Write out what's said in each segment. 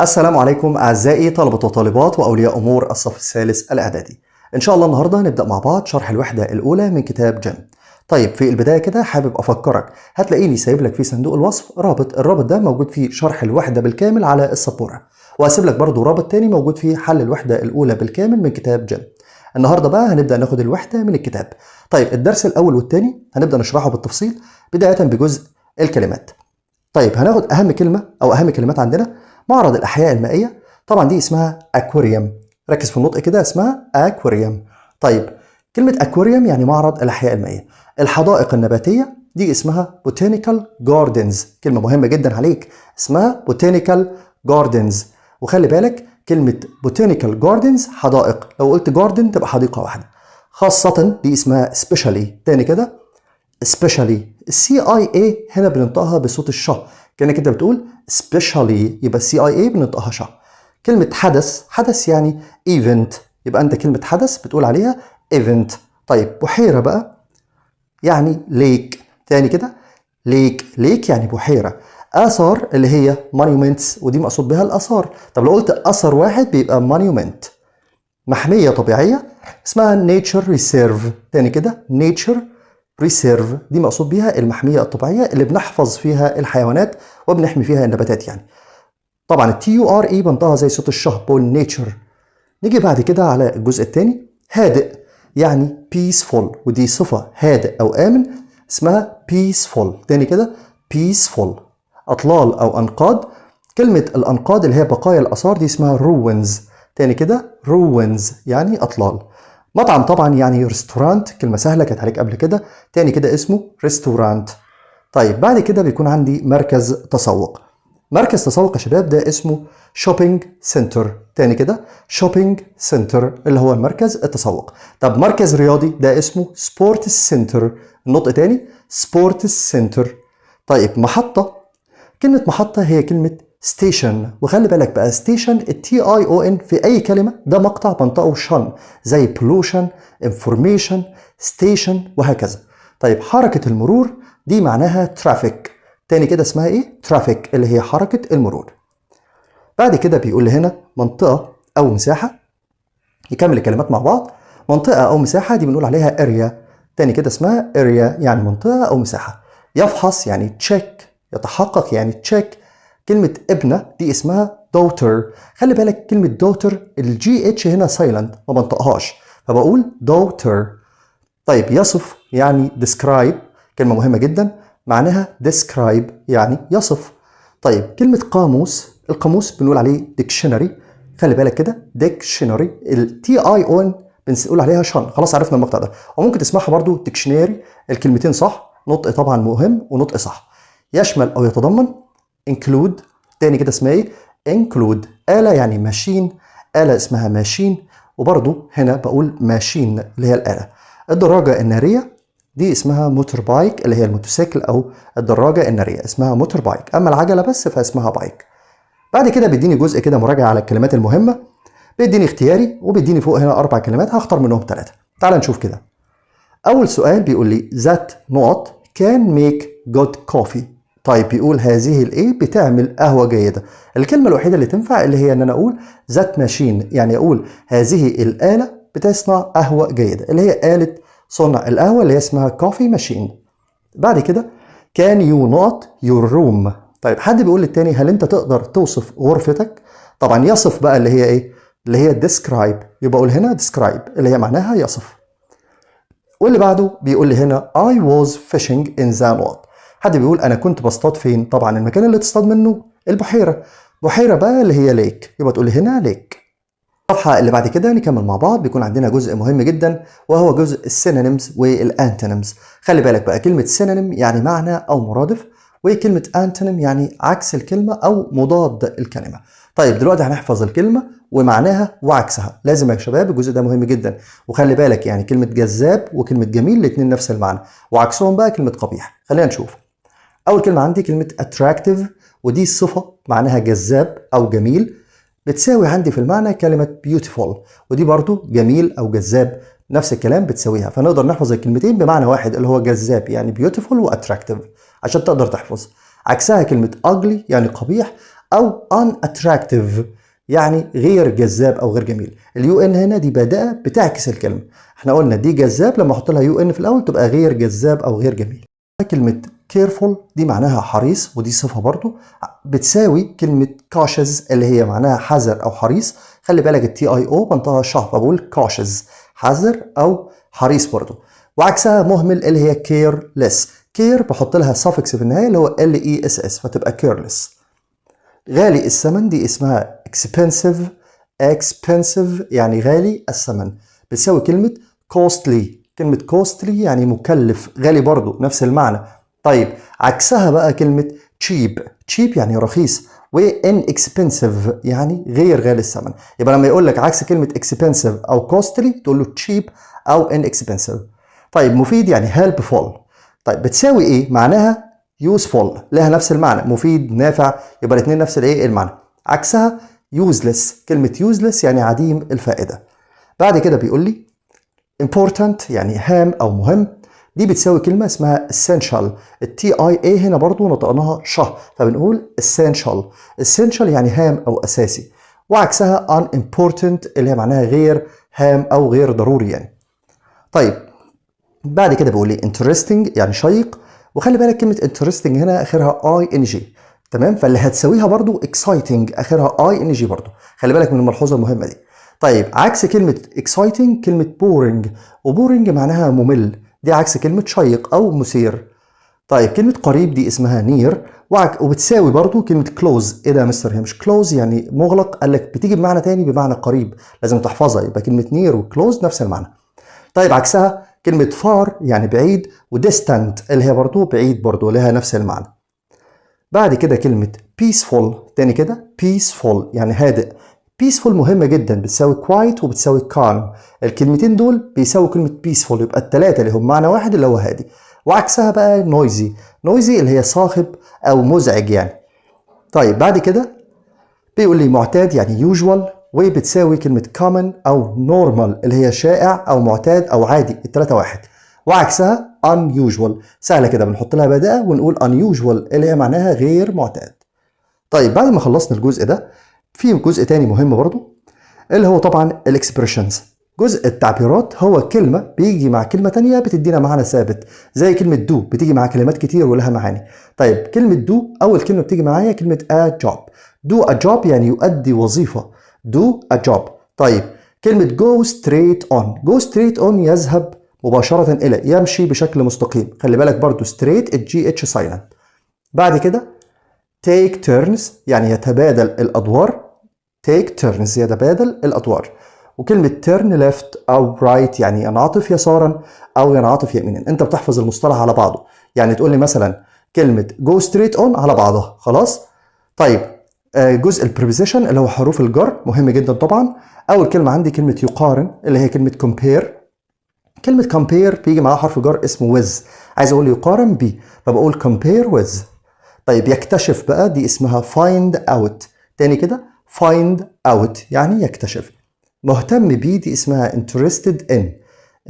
السلام عليكم أعزائي طلبة وطالبات وأولياء أمور الصف الثالث الإعدادي. إن شاء الله النهاردة هنبدأ مع بعض شرح الوحدة الأولى من كتاب جيم. طيب في البداية كده حابب أفكرك، هتلاقيني سايب لك في صندوق الوصف الرابط ده موجود فيه شرح الوحدة بالكامل على السبورة، وهسيب لك برضو رابط تاني موجود فيه حل الوحدة الأولى بالكامل من كتاب جيم. النهاردة بقى هنبدأ ناخد الوحدة من الكتاب. طيب الدرس الأول والتاني هنبدأ نشرحه بالتفصيل بداية بجزء الكلمات. طيب هناخد أهم كلمة أو أهم كلمات عندنا. معرض الأحياء المائية، طبعا دي اسمها أكواريوم، ركز في النطق كده، اسمها أكواريوم. طيب كلمة أكواريوم يعني معرض الأحياء المائية. الحدائق النباتية دي اسمها بوتانيكال جاردنز، كلمة مهمة جدا عليك، اسمها بوتانيكال جاردنز. وخلي بالك كلمة بوتانيكال جاردنز حدائق، لو قلت جاردن تبقى حديقة واحدة. خاصة دي اسمها سبيشالي، تاني كده سبيشالي. CIA هنا بننطقها بصوت الشا، كأنك انت بتقول سبيشالي يبقى CIA بننطقها شا. كلمة حدث يعني ايفنت، يبقى انت كلمة حدث بتقول عليها ايفنت. طيب بحيرة بقى يعني ليك، تاني كده ليك يعني بحيرة. آثار اللي هي مونيومنتس، ودي مقصود بها الآثار. طب لو قلت أثر واحد بيبقى مونيومنت. محمية طبيعية اسمها نيتشر ريسيرف، تاني كده نيتشر ريسيرف، دي مقصود بيها المحمية الطبيعية اللي بنحفظ فيها الحيوانات وبنحمي فيها النباتات يعني. طبعا TURE بنطقها زي صوت الشه، بول نيتشر. نيجي بعد كده على الجزء الثاني. هادئ يعني peaceful، ودي صفة هادئ أو آمن اسمها peaceful، تاني كده peaceful. أطلال أو أنقاض، كلمة الأنقاض اللي هي بقايا الآثار دي اسمها ruins، تاني كده ruins يعني أطلال. مطعم طبعا يعني ريستورانت، كلمة سهلة كانت عليك قبل كده، تاني كده اسمه ريستورانت. طيب بعد كده بيكون عندي مركز تسوق. مركز تسوق يا شباب ده اسمه شوبينج سنتر، تاني كده شوبينج سنتر اللي هو مركز التسوق. طب مركز رياضي ده اسمه سبورتس سنتر، النطق تاني سبورتس سنتر. طيب محطة، كلمة محطة هي كلمة ستيشن، وخلي بالك بقى ستيشن TION في أي كلمة ده مقطع بنطقه شن، زي بولوشن، انفورميشن، ستيشن وهكذا. طيب حركة المرور دي معناها ترافيك، تاني كده اسمها ايه؟ ترافيك اللي هي حركة المرور. بعد كده بيقول لي هنا منطقة أو مساحة، يكمل الكلمات مع بعض. منطقة أو مساحة دي بنقول عليها اريا، تاني كده اسمها اريا يعني منطقة أو مساحة. يفحص يعني تشيك، يتحقق يعني تشيك. كلمة ابنة دي اسمها daughter، خلي بالك كلمة daughter الGH هنا سايلنت ما بنطقهاش، فبقول daughter. طيب يصف يعني describe، كلمة مهمة جدا معناها describe يعني يصف. طيب كلمة قاموس، القاموس بنقول عليه dictionary، خلي بالك كده dictionary TION بنقول عليها شن، خلاص عرفنا المقطع ده. وممكن تسمعها برضو dictionary، الكلمتين صح، نطق طبعا مهم ونطق صح. يشمل أو يتضمن include، تاني كده اسمها ايه؟ include. آلة يعني ماشين، آلة اسمها ماشين، وبرضو هنا بقول ماشين اللي هي الآلة. الدراجة النارية دي اسمها موتور بايك، اللي هي الموتوسيكل أو الدراجة النارية اسمها موتور بايك، أما العجلة بس فاسمها بايك. بعد كده بيديني جزء كده مراجعة على الكلمات المهمة، بيديني اختياري وبيديني فوق هنا 4 كلمات هختار منهم 3. تعال نشوف كده. أول سؤال بيقول لي that not can make good coffee. طيب بيقول هذه الايه بتعمل قهوة جيدة. الكلمة الوحيدة اللي تنفع اللي هي ان انا اقول that machine، يعني اقول هذه الآلة بتصنع قهوة جيدة، اللي هي آلة صنع القهوة اللي هي اسمها coffee machine. بعد كده can you not your room. طيب حد بيقول للتاني هل انت تقدر توصف غرفتك؟ طبعا يصف بقى اللي هي ايه؟ اللي هي describe، يبقى اقول هنا describe اللي هي معناها يصف. واللي بعده بيقول لي هنا I was fishing in the not. حد بيقول انا كنت بصطاد فين؟ طبعا المكان اللي تصطاد منه البحيرة، بحيرة بقى اللي هي ليك، يبقى تقول لي هنا ليك. الصفحة اللي بعد كده نكمل مع بعض، بيكون عندنا جزء مهم جدا وهو جزء السينونيمز والانتونيمز. خلي بالك بقى كلمة سينونيم يعني معنى او مرادف، وكلمة انتونيم يعني عكس الكلمة او مضاد الكلمة. طيب دلوقتي هنحفظ الكلمة ومعناها وعكسها، لازم يا شباب الجزء ده مهم جدا. وخلي بالك يعني كلمة جذاب وكلمة جميل الاتنين نفس المعنى، وعكسهم بقى كلمة قبيح. خلينا نشوف. أول كلمة عندي كلمة attractive، ودي صفة معناها جذاب أو جميل، بتساوي عندي في المعنى كلمة beautiful، ودي برضو جميل أو جذاب نفس الكلام بتساويها، فنقدر نحفظ الكلمتين بمعنى واحد اللي هو جذاب يعني beautiful وattractive عشان تقدر تحفظ. عكسها كلمة ugly يعني قبيح او unattractive يعني غير جذاب او غير جميل. اليو ان هنا دي بادئه بتعكس الكلمه. احنا قلنا دي جذاب، لما احط لها يو ان في الاول تبقى غير جذاب او غير جميل. كلمه careful دي معناها حريص، ودي صفه برضو بتساوي كلمه cautious اللي هي معناها حذر او حريص. خلي بالك التي اي او بنطقها شهر، فبقول cautious حذر او حريص برضو. وعكسها مهمل اللي هي careless. care بحط لها suffix في النهايه اللي هو less فتبقى careless. غالي الثمن دي اسمها expensive. expensive يعني غالي الثمن، بتساوي كلمة costly. كلمة costly يعني مكلف، غالي برضو نفس المعنى. طيب عكسها بقى كلمة cheap. cheap يعني رخيص، و inexpensive يعني غير غالي الثمن. يبقى لما يقول لك عكس كلمة expensive أو costly تقول له cheap أو inexpensive. طيب مفيد يعني helpful. طيب بتساوي إيه؟ معناها useful، لها نفس المعنى، مفيد نافع، يبقى الاثنين نفس الايه المعنى. عكسها useless. كلمة useless يعني عديم الفائدة. بعد كده بيقول لي important يعني هام او مهم، دي بتساوي كلمة اسمها essential. التي اي اي هنا برضو نطقناها شه، فبنقول essential. essential يعني هام او اساسي. وعكسها unimportant اللي هي معناها غير هام او غير ضروري يعني. طيب بعد كده بيقول لي interesting يعني شيق، وخلي بالك كلمة interesting هنا اخرها اي ان جي، تمام؟ فاللي هتساويها برضو exciting اخرها اي ان جي برضو، خلي بالك من الملحوظة المهمة دي. طيب عكس كلمة exciting كلمة boring، وboring معناها ممل، دي عكس كلمة شيق او مثير. طيب كلمة قريب دي اسمها near، وبتساوي برضو كلمة close. ايه ده يا مستر، هي مش close يعني مغلق؟ قال لك بتيجي بمعنى تاني بمعنى قريب، لازم تحفظها. يبقى كلمة near و close نفس المعنى. طيب عكسها كلمة far يعني بعيد، ودistant اللي هي برضو بعيد برضو لها نفس المعنى. بعد كده كلمة peaceful تاني كده، peaceful يعني هادئ. peaceful مهمة جدا، بتساوي quiet وبتساوي calm. الكلمتين دول بيساوي كلمة peaceful، يبقى التلاتة اللي هم معنى واحد اللي هو هادي. وعكسها بقى noisy. noisy اللي هي صاخب أو مزعج يعني. طيب بعد كده بيقول لي معتاد يعني usual، وبتساوي كلمة common أو normal اللي هي شائع أو معتاد أو عادي، التلاتة واحد. وعكسها unusual، سهلة كده بنحط لها بداءة ونقول unusual اللي هي معناها غير معتاد. طيب بعد ما خلصنا الجزء ده في جزء تاني مهم برضو اللي هو طبعا الاكسبريشنز. جزء التعبيرات هو كلمة بيجي مع كلمة تانية بتدينا معنى ثابت، زي كلمة دو بتيجي مع كلمات كتير ولها معاني. طيب كلمة دو أول كلمة بتيجي معايا كلمة a job. do a job يعني يؤدي وظيفة، do a job. طيب كلمة go straight on. go straight on يذهب مباشرة إلى، يمشي بشكل مستقيم. خلي بالك برضو straight الجي اتش سايلنت. بعد كده take turns يعني يتبادل الأدوار. take turns يتبادل الأدوار. وكلمة turn left أو right يعني ينعطف يسارا أو ينعطف يمينا. أنت بتحفظ المصطلح على بعضه، يعني تقول لي مثلا كلمة go straight on على بعضها خلاص. طيب جزء البريبوزيشن اللي هو حروف الجر مهم جدا طبعا. أول كلمة عندي كلمة يقارن اللي هي كلمة compare. كلمة compare بيجي معاها حرف جر اسمه with، عايز أقول يقارن ب فبقول compare with. طيب يكتشف بقى دي اسمها find out. تاني كده find out يعني يكتشف. مهتم بيه دي اسمها interested in.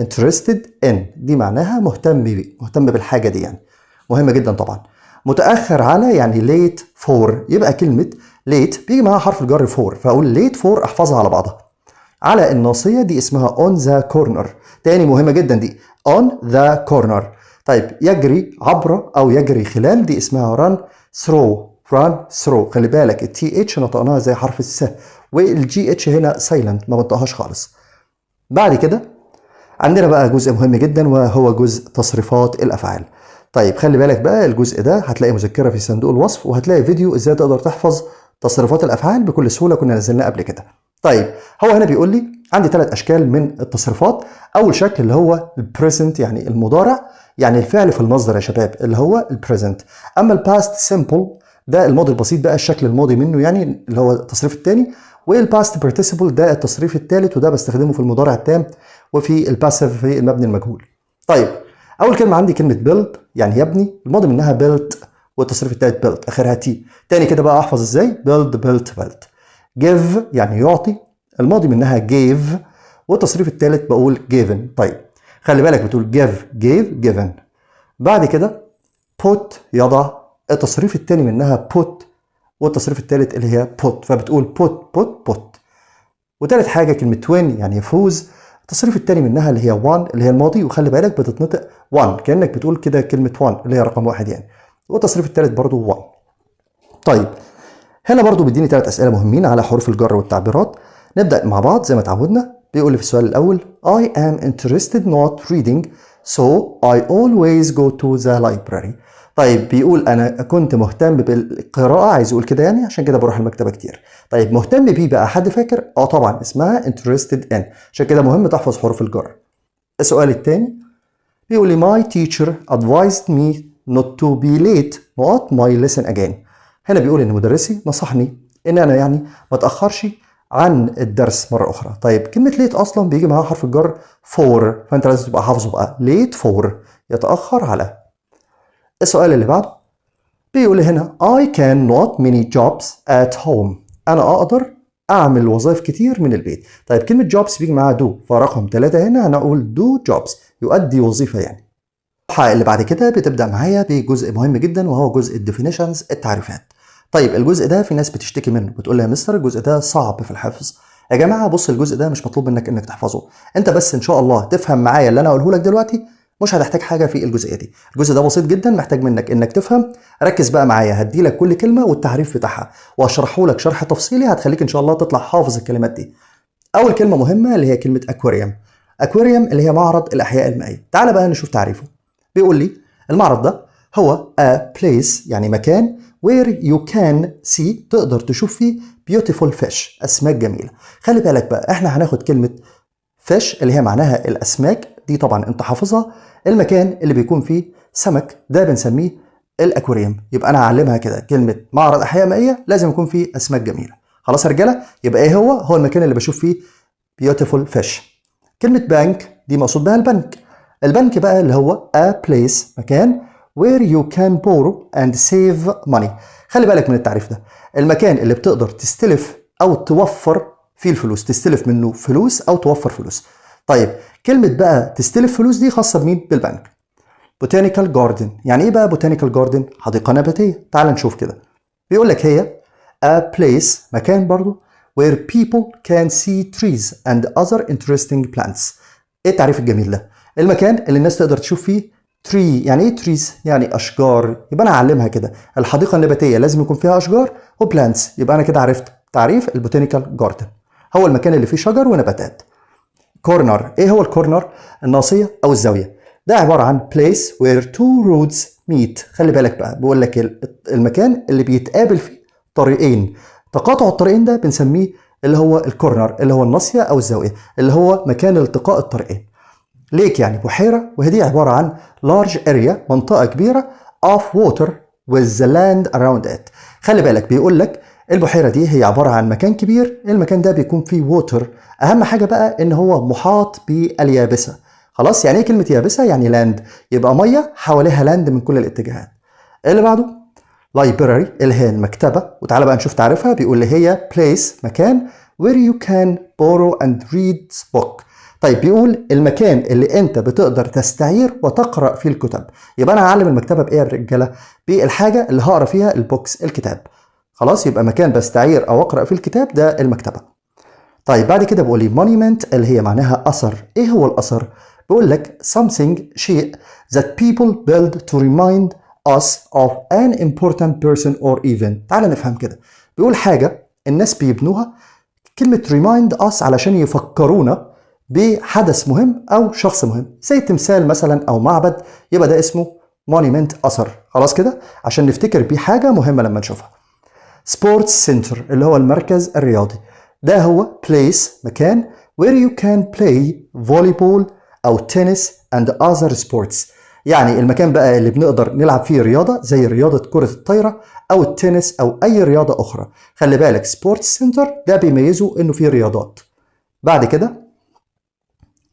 interested in دي معناها مهتم بيه، مهتم بالحاجة دي يعني، مهمة جدا طبعا. متأخر على يعني late for، يبقى كلمة late بيجي معاها حرف الجر for، فأقول late for أحفظها على بعضها. على الناصية دي اسمها on the corner. تاني مهمة جدا دي on the corner. طيب يجري عبر أو يجري خلال دي اسمها run through. run through خلي بالك التي اتش نطقناها زي حرف الس، والجي اتش هنا سايلنت ما بنطقهاش خالص. بعد كده عندنا بقى جزء مهم جدا وهو جزء تصريفات الأفعال. طيب خلي بالك بقى الجزء ده هتلاقي مذكرة في صندوق الوصف، وهتلاقي فيديو ازاي تقدر تحفظ تصريفات الأفعال بكل سهولة كنا نزلناه قبل كده. طيب هو هنا بيقول لي عندي 3 أشكال من التصريفات. أول شكل اللي هو البريزنت يعني المضارع، يعني الفعل في المصدر يا شباب اللي هو البريزنت. أما الباست سيمبل ده الماضي البسيط بقى، الشكل الماضي منه يعني اللي هو التصريف الثاني. والباست بارتيسيبل ده التصريف الثالث، وده بستخدمه في المضارع التام وفي الباسيف في المبني المجهول. طيب أول كلمة عندي كلمة build يعني يبني، الماضي منها built، والتصريف الثالث built آخرها تي. تاني كده بقى أحفظ إزاي build built built. give يعني يعطي، الماضي منها gave، والتصريف الثالث بقول given. طيب خلي بالك بتقول give gave given. بعد كده put يضع، التصريف الثاني منها put والتصريف الثالث اللي هي put، فبتقول put. وثالث حاجة كلمة win يعني يفوز، التصريف الثاني منها اللي هي one اللي هي الماضي، وخلي بالك بتتنطق one كأنك بتقول كده كلمة one اللي هي رقم واحد يعني، والتصريف الثالث برضو one. طيب هنا برضو بيديني 3 أسئلة مهمين على حروف الجر والتعبيرات. نبدأ مع بعض زي ما اتعودنا. بيقول لي في السؤال الأول I am interested not reading so I always go to the library. طيب بيقول أنا كنت مهتم بالقراءة، عايز يقول كده يعني عشان كده بروح المكتبة كتير. طيب مهتم بيه بقى حد فاكر؟ طبعا اسمها interested in، عشان كده مهم تحفظ حروف الجر. السؤال الثاني بيقول لي my teacher advised me not to be late not my lesson again. هنا بيقول ان مدرسي نصحني ان انا يعني ما اتاخرش عن الدرس مره اخرى. طيب كلمه ليت اصلا بيجي معاها حرف الجر فور، فانت لازم تبقى حافظه بقى ليت فور يتاخر على. السؤال اللي بعده بيقول لي هنا I can not many jobs at home. انا اقدر اعمل وظائف كتير من البيت. طيب كلمه jobs بيجي معاها do، فرقم 3 هنا هنقول do jobs يؤدي وظيفه يعني. الصفحه اللي بعد كده بتبدا معايا بجزء مهم جدا وهو جزء الديفينيشنز التعريفات. طيب الجزء ده في ناس بتشتكي منه بتقول لي يا مستر الجزء ده صعب في الحفظ. يا جماعه بص الجزء ده مش مطلوب منك انك تحفظه، انت بس ان شاء الله تفهم معايا اللي انا هقوله لك دلوقتي، مش هتحتاج حاجه في الجزئيه دي. الجزء ده بسيط جدا محتاج منك انك تفهم. ركز بقى معايا، هدي لك كل كلمه والتعريف بتاعها وهشرحه لك شرح تفصيلي هتخليك ان شاء الله تطلع حافظ الكلمات دي. اول كلمه مهمه اللي هي كلمه اكواريوم. اكواريوم اللي هي معرض الاحياء المائيه. تعال بقى نشوف تعريفه. بيقول لي المعرض ده هو a place يعني مكان where you can see تقدر تشوف فيه beautiful fish أسماك جميلة. خلي بالك بقى احنا هناخد كلمة fish اللي هي معناها الأسماك دي، طبعا انت حافظها. المكان اللي بيكون فيه سمك ده بنسميه الأكواريوم. يبقى أنا هعلمها كده كلمة معرض أحياء مائية لازم يكون فيه أسماك جميلة. خلاص يا رجالة؟ يبقى إيه هو المكان اللي بشوف فيه beautiful fish. كلمة بانك دي مقصود بها البنك. البنك بقى اللي هو a place مكان where you can borrow and save money. خلي بالك من التعريف ده، المكان اللي بتقدر تستلف او توفر فيه الفلوس، تستلف منه فلوس او توفر فلوس. طيب كلمة بقى تستلف فلوس دي خاصة بمين؟ بالبنك. botanical garden يعني ايه بقى botanical garden؟ حديقة نباتية. تعال نشوف كده. بيقول لك هي a place مكان برضو where people can see trees and other interesting plants. ايه التعريف الجميل ده؟ المكان اللي الناس تقدر تشوف فيه tree. يعني ايه trees؟ يعني اشجار. يبقى انا اعلمها كده الحديقه النباتيه لازم يكون فيها اشجار وبلانتس. يبقى انا كده عرفت تعريف البوتانيكال جاردن، هو المكان اللي فيه شجر ونباتات. كورنر، ايه هو الكورنر؟ الناصيه او الزاويه. ده عباره عن place where two roads meet. خلي بالك بقى بيقول لك المكان اللي بيتقابل فيه طريقين، تقاطع الطريقين ده بنسميه اللي هو الكورنر اللي هو الناصيه او الزاويه اللي هو مكان التقاء الطريقين. ليك يعني بحيرة، وهي عبارة عن large area منطقة كبيرة of water with the land around it. خلي بالك بيقول لك البحيرة دي هي عبارة عن مكان كبير، المكان ده بيكون فيه water. أهم حاجة بقى إن هو محاط باليابسة. خلاص يعني إيه كلمة يابسة؟ يعني land، يبقى مية حواليها land من كل الاتجاهات. اللي بعده library اللي هي المكتبة، وتعالى بقى نشوف تعريفها. بيقول لي هي place مكان where you can borrow and read book. طيب بيقول المكان اللي انت بتقدر تستعير وتقرأ فيه الكتب. يبقى انا هعلم المكتبة بايه يا رجالة؟ بالحاجة اللي هقرأ فيها البوكس الكتاب. خلاص يبقى مكان بستعير او اقرأ فيه الكتاب ده المكتبة. طيب بعد كده بيقول لي monument اللي هي معناها اثر. ايه هو الاثر؟ بيقول لك something شيء that people build to remind us of an important person or event. تعال نفهم كده. بيقول حاجة الناس بيبنوها، كلمة remind us علشان يفكرونا بحدث مهم او شخص مهم، زي تمثال مثلا او معبد، يبقى ده اسمه مونيمنت اثر. خلاص كده عشان نفتكر بيه حاجه مهمه لما نشوفها. سبورتس سنتر اللي هو المركز الرياضي، ده هو بليس مكان where you can play volleyball او تنس and other sports. يعني المكان بقى اللي بنقدر نلعب فيه رياضه زي رياضه كره الطايره او التنس او اي رياضه اخرى. خلي بالك سبورتس سنتر ده بيميزه انه فيه رياضات. بعد كده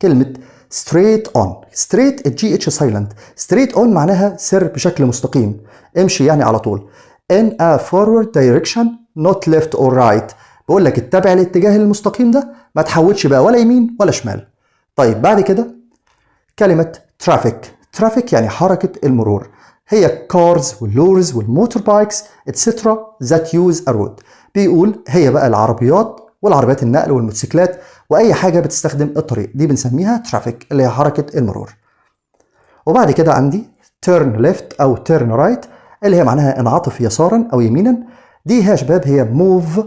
كلمة straight on. straight الجي اتش سايلنت. straight on معناها سر بشكل مستقيم، امشي يعني على طول. in a forward direction not left or right. بقول لك اتبع الاتجاه المستقيم ده، ما تحودش بقى ولا يمين ولا شمال. طيب بعد كده كلمة traffic. traffic يعني حركة المرور. هي cars واللورز والموتور بايكس etc that use a road. بيقول هي بقى العربيات والعربيات النقل والموتوسيكلات واي حاجه بتستخدم الطريق، دي بنسميها ترافيك اللي هي حركه المرور. وبعد كده عندي turn left او turn right اللي هي معناها انعطف يسارا او يمينا. دي يا شباب هي move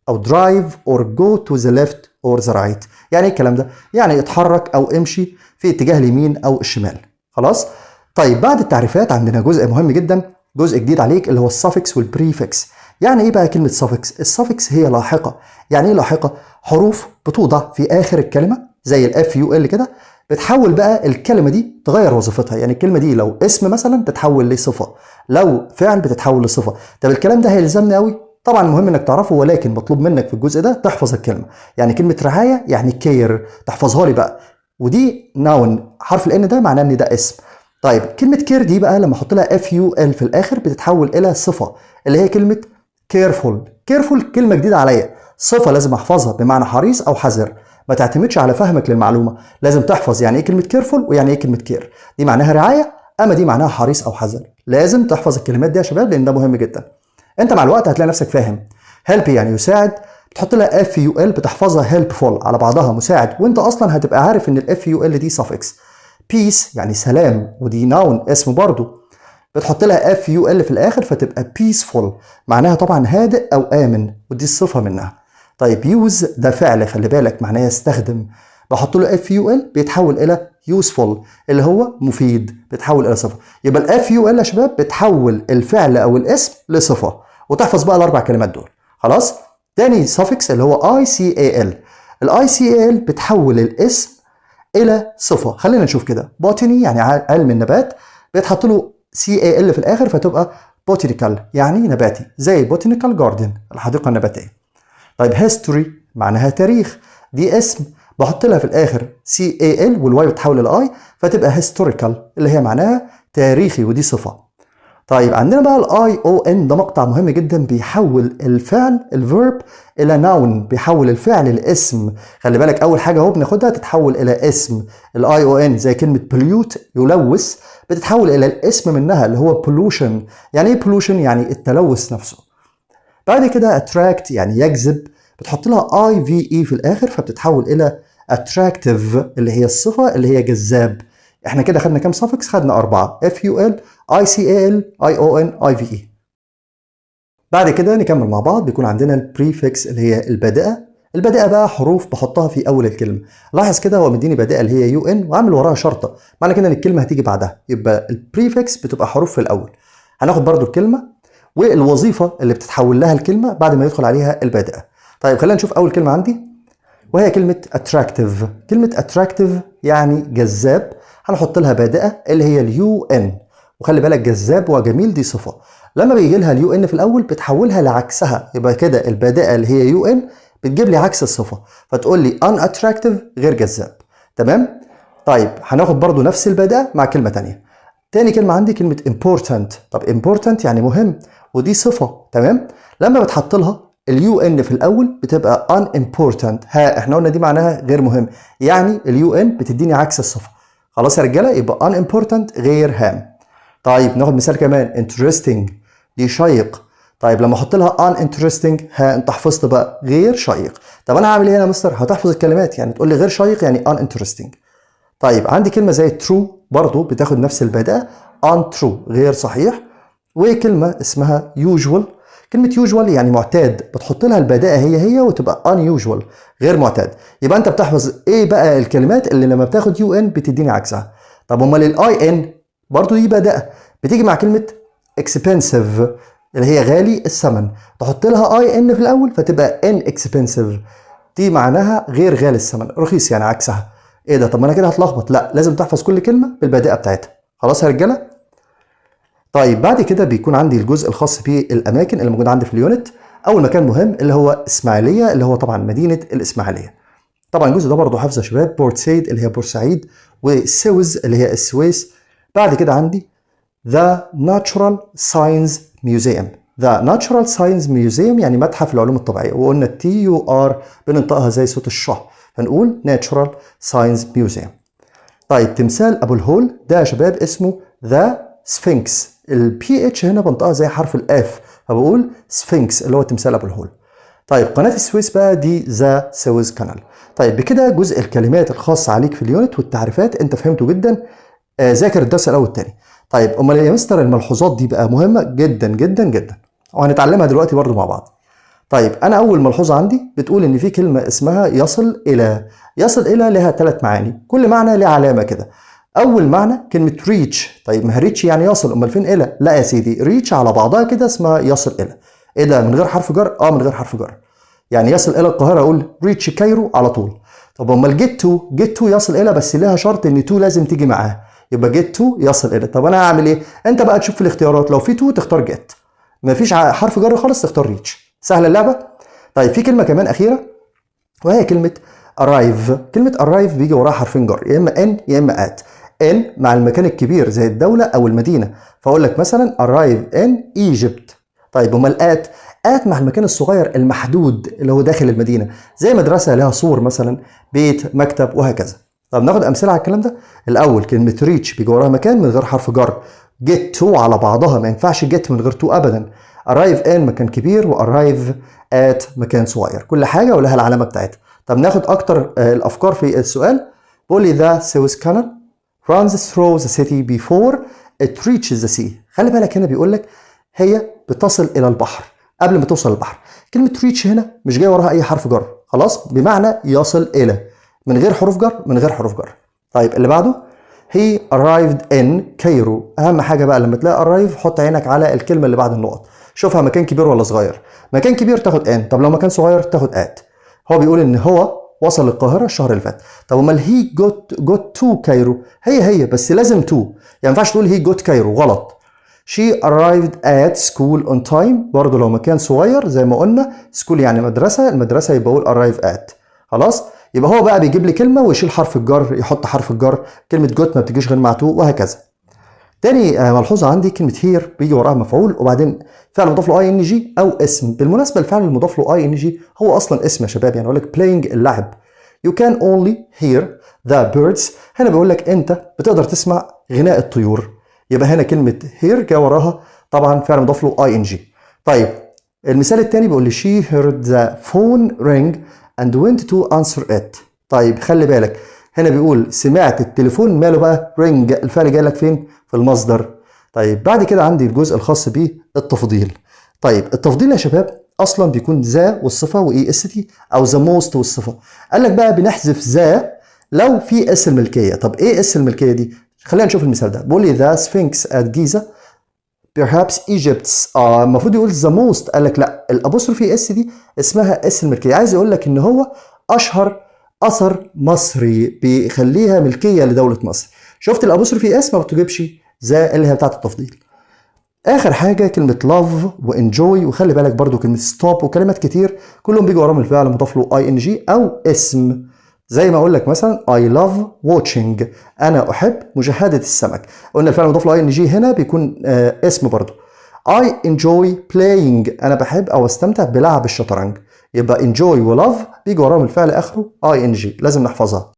او drive or go to the left or the right. يعني ايه الكلام ده؟ يعني اتحرك او امشي في اتجاه اليمين او الشمال. خلاص؟ طيب بعد التعريفات عندنا جزء مهم جدا، جزء جديد عليك اللي هو السافكس والبريفكس. يعني ايه بقى كلمه سافكس؟ السافكس هي لاحقه. يعني ايه لاحقه؟ حروف بتوضع في اخر الكلمه زي الاف يو ال كده، بتحول بقى الكلمه دي تغير وظيفتها. يعني الكلمه دي لو اسم مثلا تتحول لصفه، لو فعل بتتحول لصفه. طب الكلام ده هيلزمنا قوي؟ طبعا مهم انك تعرفه، ولكن مطلوب منك في الجزء ده تحفظ الكلمه. يعني كلمه رعايه يعني كير، تحفظها لي بقى. ودي ناون، حرف الان ده معناه ان ده اسم. طيب كلمه كير دي بقى لما احط لها اف يو ال في الاخر بتتحول الى صفه اللي هي كلمه كيرفول. كيرفول كلمه جديده عليا، صفه لازم احفظها بمعنى حريص او حذر. ما تعتمدش على فهمك للمعلومه، لازم تحفظ يعني ايه كلمه كيرفول ويعني ايه كلمه كير. دي معناها رعايه، اما دي معناها حريص او حذر. لازم تحفظ الكلمات دي يا شباب لان ده مهم جدا. انت مع الوقت هتلاقي نفسك فاهم. هيلب يعني يساعد، بتحط لها اف يو ال بتحفظها هيلبفول على بعضها مساعد، وانت اصلا هتبقى عارف ان الاف يو ال دي سافكس. بيس يعني سلام، ودي ناون اسم برضو، بتحط لها اف يو ال في الاخر فتبقى بيسفول، معناها طبعا هادئ او امن، ودي الصفه منها. طيب يوز ده فعل، خلي بالك معناه يستخدم، بحط له اف يو ال بيتحول الى يوسفول اللي هو مفيد، بيتحول الى صفه. يبقى الاف يو ال يا شباب بتحول الفعل او الاسم لصفه، وتحفظ بقى الاربع كلمات دول. خلاص؟ تاني سافكس اللي هو اي سي اي ال. الاي سي اي ال بتحول الاسم الى صفه. خلينا نشوف كده. بوتاني يعني علم النبات، بيتحط له سي اي ال في الاخر فتبقى بوتانيكال يعني نباتي، زي بوتانيكال جاردن الحديقه النباتيه. طيب هيستوري معناها تاريخ، دي اسم، بحط لها في الاخر سي اي ال والواي بتحول الاي فتبقى هيستوريكال اللي هي معناها تاريخي، ودي صفه. طيب عندنا بقى الاي او ان، ده مقطع مهم جدا، بيحول الفعل الفيرب الى ناون، بيحول الفعل لاسم. خلي بالك اول حاجه اهو بناخدها تتحول الى اسم. الاي او ان زي كلمه بوليوت يلوث، بتتحول الى الاسم منها اللي هو بولوشن. يعني ايه بولوشن؟ يعني التلوث نفسه. بعد كده اتراكت يعني يجذب، بتحط لها اي في اي في الاخر فبتتحول الى اتراكتيف اللي هي الصفه اللي هي جذاب. احنا كده خدنا كام سافكس؟ خدنا 4: اف يو ال، اي سي ال، اي او ان، اي في اي. بعد كده نكمل مع بعض. بيكون عندنا البريفكس اللي هي البادئه. البادئه بقى حروف بحطها في اول الكلمه. لاحظ كده هو مديني بادئه اللي هي يو ان وعامل وراها شرطه، معنى كده ان الكلمه هتيجي بعدها. يبقى البريفكس بتبقى حروف في الاول. هناخد برضو الكلمه والوظيفه اللي بتتحول لها الكلمه بعد ما يدخل عليها البادئه. طيب خلينا نشوف اول كلمه عندي وهي كلمه اتراكتيف. كلمه اتراكتيف يعني جذاب، هنحط لها بادئه اللي هي اليو ان. وخلي بالك جذاب وجميل دي صفه، لما بيجي لها اليو ان في الاول بتحولها لعكسها، يبقى كده البادئه اللي هي يو ان بتجيب لي عكس الصفه، فتقول لي unattractive غير جذاب. تمام؟ طيب هناخد برضو نفس البادئه مع كلمه ثانيه. تاني كلمه عندي كلمه important. طب important يعني مهم، ودي صفه. تمام؟ لما بتحط لها اليو ان في الاول بتبقى unimportant. ها احنا قلنا دي معناها غير مهم، يعني اليو ان بتديني عكس الصفه. خلاص يا رجاله؟ يبقى unimportant غير هام. طيب ناخد مثال كمان. interesting دي شيق. طيب لما احط لها uninteresting، ها انت حفظت بقى غير شيق. طب انا هعمل ايه هنا يا مستر؟ هتحفظ الكلمات، يعني تقول لي غير شيق يعني uninteresting. طيب عندي كلمه زي true برضو بتاخد نفس البدايه، untrue غير صحيح. وكلمه اسمها usual. كلمه usual يعني معتاد، بتحط لها البدايه هي وتبقى unusual غير معتاد. يبقى انت بتحفظ ايه بقى الكلمات اللي لما بتاخد يو ان بتديني عكسها. طب امال الاي ان برضو دي بدايه، بتيجي مع كلمه expensive اللي هي غالي الثمن، تحط لها اي ان في الاول فتبقى inexpensive، دي معناها غير غالي الثمن، رخيص يعني عكسها. ايه ده؟ طب ما انا كده هتلخبط. لا، لازم تحفظ كل كلمه بالبادئه بتاعتها. خلاص يا رجاله؟ طيب بعد كده بيكون عندي الجزء الخاص بالاماكن اللي موجوده عندي في اليونت. اول مكان مهم اللي هو اسماعيليه، اللي هو طبعا مدينه الاسماعيليه. طبعا الجزء ده برضه حافظ يا شباب. بورسعيد اللي هي بورسعيد، والسويس اللي هي السويس. بعد كده عندي The Natural Science Museum. The Natural Science Museum يعني متحف العلوم الطبيعية، وقلنا التي يو ار بننطقها زي صوت الشح فنقول Natural Science Museum. طيب تمثال أبو الهول ده يا شباب اسمه The Sphinx. البي اتش هنا بنطقها زي حرف الاف، فبقول سفنكس اللي هو تمثال ابو الهول. طيب قناه السويس بقى دي ذا سويس كانال. طيب بكده جزء الكلمات الخاصه عليك في اليونت والتعريفات انت فهمته جدا. ذاكر الدرس الاول والثاني. طيب امال يا مستر الملحوظات دي بقى مهمه جدا جدا جدا وهنتعلمها دلوقتي برضو مع بعض. طيب انا اول ملحوظه عندي بتقول ان في كلمه اسمها يصل الى. يصل الى لها 3 معاني، كل معنى له علامه كده. اول معنى كلمه ريتش. طيب ما ريتش يعني يصل، امال فين الى؟ لا يا سيدي، ريتش على بعضها كده اسمها يصل الى. ايه ده من غير حرف جر؟ من غير حرف جر. يعني يصل الى القاهره اقول ريتش كايرو على طول. طب امال جيت تو؟ جيت تو يصل الى بس لها شرط ان تو لازم تيجي معاها، يبقى جيت تو يصل الى. طب انا هعمل ايه؟ انت بقى تشوف في الاختيارات، لو في تو تختار جيت، مفيش حرف جر خالص تختار ريتش. سهله اللعبه. طيب في كلمه كمان اخيره وهي كلمه arrive. كلمه arrive بيجي وراها حرفين جر، يا اما ان يا اما at. ان مع المكان الكبير زي الدوله او المدينه، فاقول لك مثلا arrive in Egypt. طيب امال at مع المكان الصغير المحدود اللي هو داخل المدينه، زي مدرسه لها سور مثلا، بيت، مكتب، وهكذا. طب ناخد امثله على الكلام ده. الاول كلمه ريتش بيجي وراها مكان من غير حرف جر. جيت تو على بعضها ما ينفعش جيت من غير تو ابدا. arrive in مكان كبير وarrive at مكان صغير، كل حاجه ولها العلامه بتاعتها. طب ناخد اكتر الافكار في السؤال. بقول لي the Suez Canal runs through the city before it reaches the sea. خلي بالك هنا بيقول لك هي بتصل الى البحر قبل ما توصل البحر. كلمه ريتش هنا مش جاي وراها اي حرف جر، خلاص، بمعنى يصل الى، من غير حروف جر، من غير حروف جر. طيب اللي بعده he arrived in Cairo. اهم حاجه بقى لما تلاقي arrive حط عينك على الكلمه اللي بعد النقط، شوفها مكان كبير ولا صغير. مكان كبير تاخد ان، طب لو مكان صغير تاخد at. هو بيقول ان هو وصل القاهره الشهر اللي فات. طب امال he got to Cairo؟ هي بس لازم to، يعني ما ينفعش تقول he got Cairo، غلط. she arrived at school on time، برضه لو مكان صغير زي ما قلنا school يعني مدرسه، المدرسه يبقى اقول arrive at. خلاص، يبقى هو بقى بيجيب لي كلمه ويشيل حرف الجر، يحط حرف الجر. كلمه جوت ما بتجيش غير مع تو، وهكذا. تاني ملحوظه عندي كلمه هير بيجي وراها مفعول وبعدين فعل مضاف له اي ان جي او اسم. بالمناسبه الفعل المضاف له اي ان جي هو اصلا اسم يا شباب، يعني اقول لك playing اللعب. you can only hear the birds. هنا بيقول لك انت بتقدر تسمع غناء الطيور، يبقى هنا كلمه هير جاء وراها طبعا فعل مضاف له اي ان جي. طيب المثال الثاني بيقول لي she heard the phone ring and went to answer it. طيب خلي بالك هنا بيقول سمعت التليفون، ماله بقى؟ رينج، الفعل جاي لك فين؟ في المصدر. طيب بعد كده عندي الجزء الخاص بالتفضيل. طيب التفضيل يا شباب اصلا بيكون ذا والصفه واي اس تي، او ذا موست والصفه. قال لك بقى بنحذف ذا لو في اس الملكيه. طب ايه اس الملكيه دي؟ خلينا نشوف المثال ده. بيقول لي ذا سفنكس ات جيزه perhaps Egypt's. المفروض يقول the most، قال لك لا، الابوستروفي اس دي اسمها اس الملكيه. عايز يقول لك ان هو اشهر اثر مصري بيخليها ملكيه لدوله مصر. شفت الابوستروفي اس ما بتجيبش ذا اللي هي بتاعه التفضيل. اخر حاجه كلمه love وانجوي، وخلي بالك برضو كلمه stop وكلمات كتير كلهم بيجوا وراهم الفعل مضاف له اي ان جي او اسم. زي ما اقول لك مثلا I love watching، انا احب مشاهده السمك. قلنا الفعل المضاف له اي ان جي هنا بيكون اسم برضو. I enjoy playing، انا بحب او استمتع بلعب الشطرنج. يبقى enjoy و love بيجي وراهم الفعل اخره اي ان جي، لازم نحفظها.